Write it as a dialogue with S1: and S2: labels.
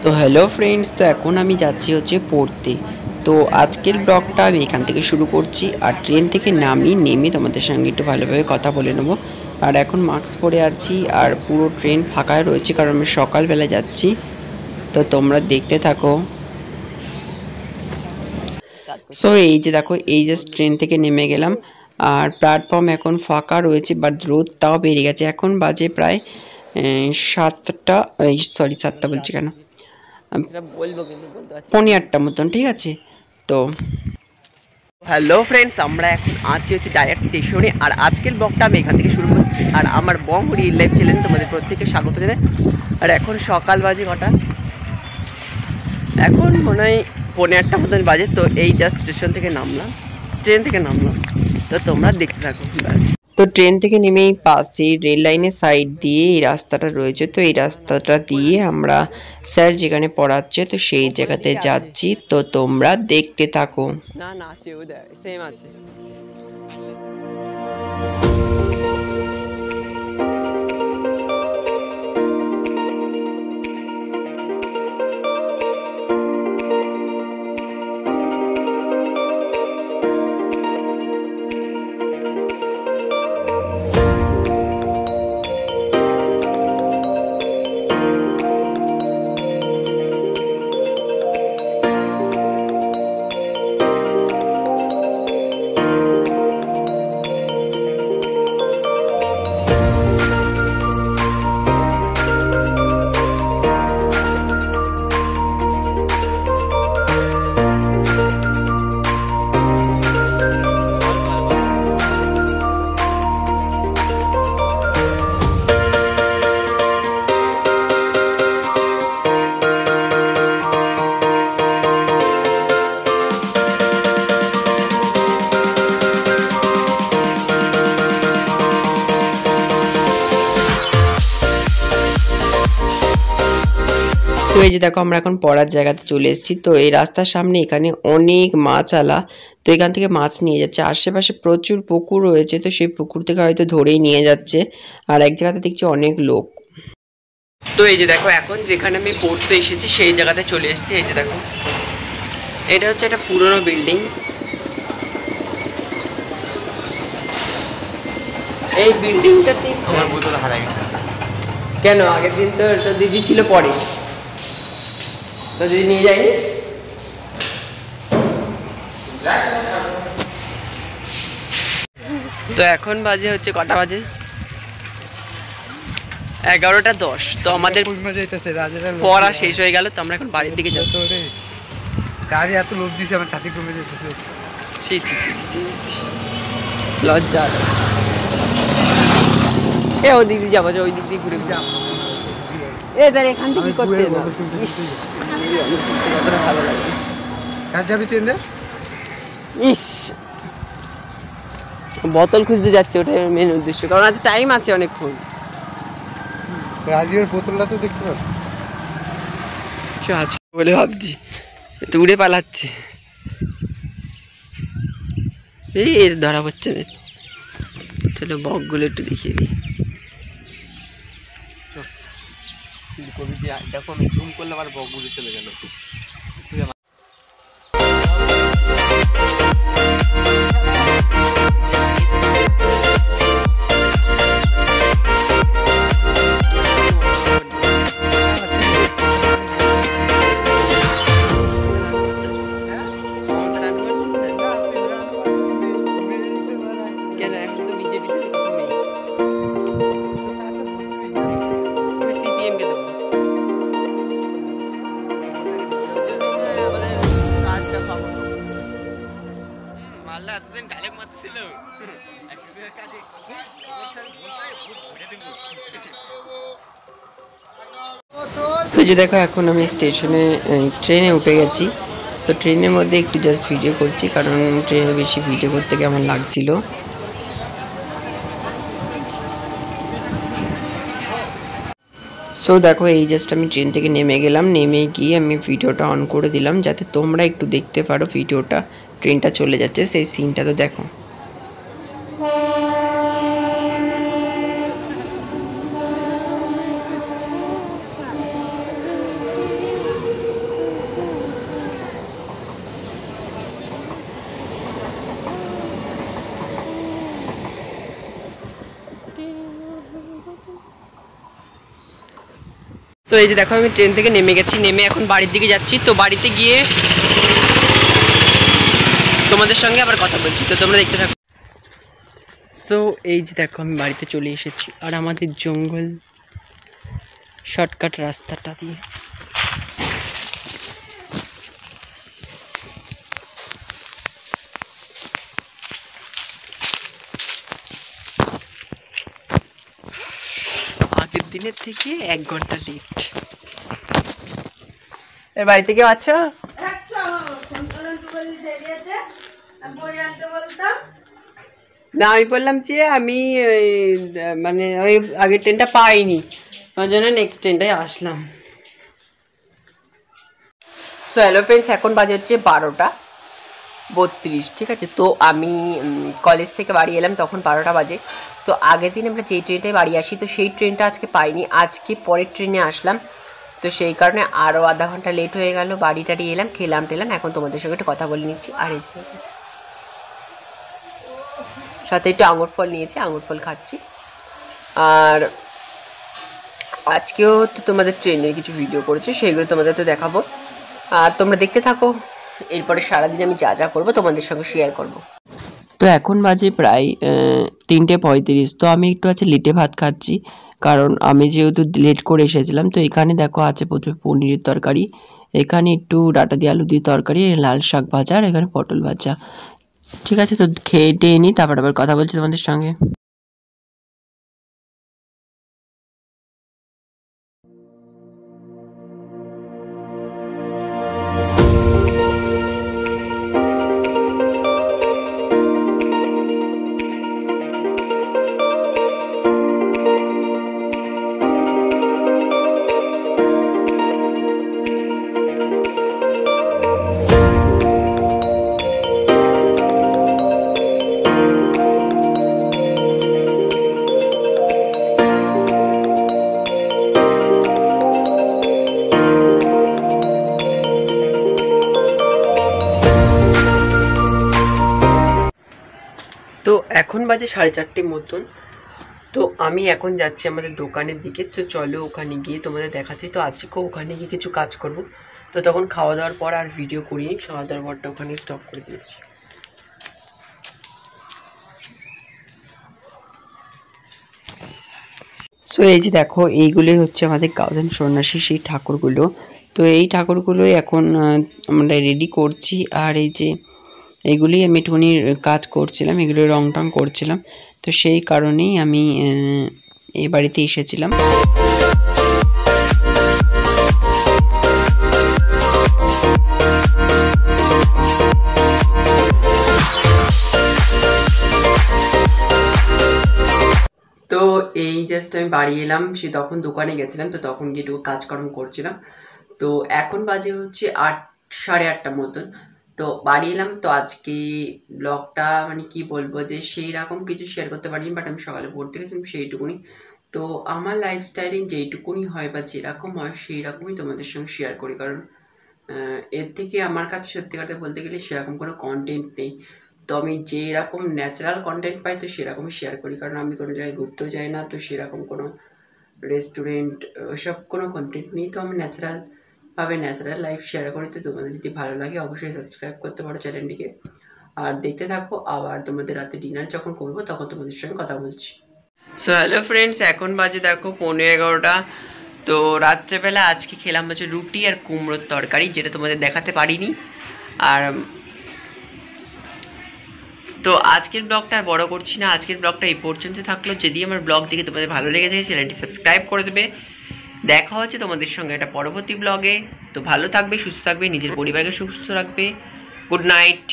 S1: তো hello friends, তো এখন আমি যাচ্ছি হচ্ছে পড়তে। তো আজকের ব্লগটা আমি এখান থেকে শুরু করছি, আর ট্রেন থেকে নেমে তোমাদের সঙ্গে একটু ভালোভাবে কথা বলে নেবো। আর এখন মাস্ক পরে আছি, আর পুরো ট্রেন ফাঁকায় রয়েছে কারণ আমি সকালবেলা যাচ্ছি। তো তোমরা দেখতে থাকো। সো এই যে দেখো, এই যে ট্রেন থেকে নেমে গেলাম, আর প্ল্যাটফর্ম এখন ফাঁকা রয়েছে, বাট রোদ তাও বেড়ে গেছে। এখন বাজে প্রায় 7টা, সরি 7টা বলছি কেন, পৌনে 8টা মতন, ঠিক আছে। তো হ্যালো ফ্রেন্ডস, আমরা এখন আছি হচ্ছে ডাইরেক্ট স্টেশনে, আর আজকের ব্লগটা আমি এখান থেকে শুরু করছি। আর আমার বং রিয়েল লাইফ চ্যানেল তোমাদের প্রত্যেককে স্বাগত জানাই। আর এখন সকাল বাজে কটা, এখন মনে হয় পৌনে 8টা মতন বাজে। তো এই জাস্ট স্টেশন থেকে নামলাম, ট্রেন থেকে নামলাম। তো তোমরা দেখতে থাকো ব্যাস। তো ট্রেন থেকে নেমেই পাশে রেল লাইনের সাইড দিয়ে এই রাস্তাটা রয়েছে। তো এই রাস্তাটা দিয়ে আমরা স্যার যেখানে পড়াচ্ছে তো সেই জায়গাতে যাচ্ছি। তো তোমরা দেখতে থাকো। না না, আছে ওদের সেম আছে। তো এই যে দেখো, আমরা এখন পড়ার জায়গাতে চলে এসেছি। তো এই রাস্তার সামনে এখানে অনেক মাছ আলা, তো এখান থেকে মাছ নিয়ে যাচ্ছে। আশেপাশে প্রচুর পুকুর রয়েছে, তো সেই পুকুর থেকে হয়তো ধরেই নিয়ে যাচ্ছে। আর এক জায়গাতে দেখছি অনেক লোক। তো এই যে দেখো, এখন যেখানে আমি পড়তে এসেছি সেই জায়গাতে চলে এসেছি। এই যে দেখো, এটা হচ্ছে একটা পুরনো বিল্ডিং। এই বিল্ডিংটাতে আমার বোতল হারিয়ে গেছে। কেন? আগের দিন তো দিদি ছিল, পরে তো দিদি নিয়ে যায়নি। তো এখন বাজে হচ্ছে কটা বাজে, 11টা 10। তো আমাদের পড়া শেষ হয়ে গেল, তো আমরা এখন বাড়ির দিকে যাচ্ছি।
S2: এত লোক দিছে আমার ছাতি কমে যেতেছে।
S1: ছি ছি ছি ছি ছি, লজ্জা। এ ওই দিক দিয়ে যাবো, ওই দিক দিয়ে ঘুরে যাবো। এ তার এখান থেকে কি করতে না? ইস, কতটা ভালো লাগে।
S2: কাজ যাবি ট্রেন দে।
S1: ইস, বোতল খুঁজতে যাচ্ছে, ওটাই মেন উদ্দেশ্য, কারণ আজ টাইম আছে অনেকক্ষণ।
S2: রাজীবের বোতলটা তো দেখতে পাচ্ছি
S1: আছে বলে ভাবছি, তো উড়ে পালাচ্ছে। এই ধরা পড়ছে না। চলো বকগুলো একটু দেখিয়ে দিই। দেখো, আমি জুম করলে আবার বকগুলো চলে গেল। তো যে দেখো, এখন আমি স্টেশনে ট্রেনে উঠে গেছি। তো ট্রেনের মধ্যে একটু জাস্ট ভিডিও করছি, কারণ ট্রেনে বেশি ভিডিও করতে কেমন লাগছিল। সো দেখো, এই জাস্ট আমি ট্রেন থেকে নেমে গেলাম। নেমে গিয়ে আমি ভিডিওটা অন করে দিলাম, যাতে তোমরা একটু দেখতে পারো ভিডিওটা। ট্রেনটা চলে যাচ্ছে, সেই সিনটা তো দেখো। তো এই যে দেখো আমি ট্রেন থেকে নেমে গেছি, নেমে এখন বাড়ির দিকে যাচ্ছি। তো বাড়িতে গিয়ে তোমাদের সঙ্গে আবার কথা বলছি, তো তোমরা দেখতে থাকো। সো এই যে দেখো আমি বাড়িতে চলে এসেছি, আর আমাদের জঙ্গল শর্টকাট রাস্তাটা দিয়ে আগের দিনের থেকে 1 ঘন্টা লেট। এর বাড়িতে কেউ আছো? না আমি বললাম যে আমি মানে ওই আগের ট্রেনটা পাইনি, ওই জন্য নেক্সট ট্রেনটাই আসলাম। সো হ্যালো ফ্রেন্ডস, এখন বাজে হচ্ছে 12:32, ঠিক আছে। তো আমি কলেজ থেকে বাড়ি এলাম তখন 12টা বাজে। তো আগের দিন আমরা যেই ট্রেনটায় বাড়ি আসি, তো সেই ট্রেনটা আজকে পাইনি, আজকে পরের ট্রেনে আসলাম। তো সেই কারণে আরও আধা ঘন্টা লেট হয়ে গেল। বাড়ি টাড়ি এলাম, খেলাম টেলাম, এখন তোমাদের সঙ্গে একটু কথা বলে নিচ্ছি। আর এই সাথে একটু আঙুর ফল নিয়েছি, আঙুর ফল খাচ্ছি। আর আজকেও তো তোমাদের ট্রেনের কিছু ভিডিও করেছি, সেইগুলো তোমাদের তো দেখাবো, আর তোমরা দেখতে থাকো। এরপরে সারাদিন আমি যা যা করবো তোমাদের সঙ্গে শেয়ার করব। তো এখন বাজে প্রায় 3:35। তো আমি একটু আছে লেটে ভাত খাচ্ছি, কারণ আমি যেহেতু লেট করে এসেছিলাম। তো এখানে দেখো আছে প্রথমে পনিরের তরকারি, এখানে একটু ডাটা দিয়ে আলু দিয়ে তরকারি, লাল শাক ভাজা, আর এখানে পটল ভাজা। ঠিক আছে, তো খেয়ে টেয়ে নিই, তারপর আবার কথা বলছি তোমাদের সঙ্গে। তো এখন বাজে 4:30 মতন। তো আমি এখন যাচ্ছি আমাদের দোকানের দিকে। তো চলো ওখানে গিয়ে তোমাদের দেখাচ্ছি। তো আজকেও ওখানে গিয়ে কিছু কাজ করব। তো তখন খাওয়া দাওয়ার পর আর ভিডিও করিনি, খাওয়া দাওয়ার পরটা ওখানে স্টপ করে দিয়েছি। সো এই যে দেখো, এইগুলোই হচ্ছে আমাদের গাজন সন্ন্যাসী সেই ঠাকুরগুলো। তো এই ঠাকুরগুলোই এখন আমরা রেডি করছি। আর এই যে এগুলি আমি একটুখানি কাজ করছিলাম, এগুলো রং টং করছিলাম। তো সেই কারণেই আমি এই বাড়িতে এসেছিলাম। তো এই জাস্ট আমি বাড়ি এলাম, সে তখন দোকানে গেছিলাম, তো তখন গিয়ে একটু কাজকর্ম করছিলাম। তো এখন বাজে হচ্ছে 8, 8:30 মতন। তো বাড়ি এলাম। তো আজকে ব্লগটা মানে কি বলবো, যে সেই রকম কিছু শেয়ার করতে পারিনি, বাট আমি সকালে পড়তে গেছিলাম সেইটুকুনি। তো আমার লাইফস্টাইলিং যেইটুকুনি হয় বা যেরকম হয় সেই রকমই তোমাদের সঙ্গে শেয়ার করি, কারণ এর থেকে আমার কাছে সত্যি কথা বলতে গেলে সেরকম কোনো কন্টেন্ট নেই। তো আমি যেরকম ন্যাচারাল কন্টেন্ট পাই তো সেরকমই শেয়ার করি, কারণ আমি কোনো জায়গায় ঘুরতেও যাই না। তো সেরকম কোনো রেস্টুরেন্ট ওসব কোনো কন্টেন্ট নেই। তো আমি ন্যাচারালভাবে ন্যাচারাল লাইফ শেয়ার করি। তো তোমাদের যদি ভালো লাগে অবশ্যই সাবস্ক্রাইব করতে পারো চ্যানেলটিকে, আর দেখতে থাকো। আবার তোমাদের রাতে ডিনার যখন করবো তখন তোমাদের সঙ্গে কথা বলছি। সো হ্যালো ফ্রেন্ডস, এখন বাজে দেখো 11:15। তো রাত্রেবেলা আজকে খেলাম হচ্ছে রুটি আর কুমড়োর তরকারি, যেটা তোমাদের দেখাতে পারিনি। আর তো আজকের ব্লগটা আর বড় করছি না, আজকের ব্লগটা এই পর্যন্ত থাকলো। যদি আমার ব্লগ দেখে তোমাদের ভালো লেগে থাকে চ্যানেলটি সাবস্ক্রাইব করে দেবে। দেখা হচ্ছে তোমাদের সঙ্গে একটা পরবর্তী ব্লগে। তো ভালো থাকবে, সুস্থ থাকবে, নিজের পরিবারকে সুস্থ রাখবে। Good night.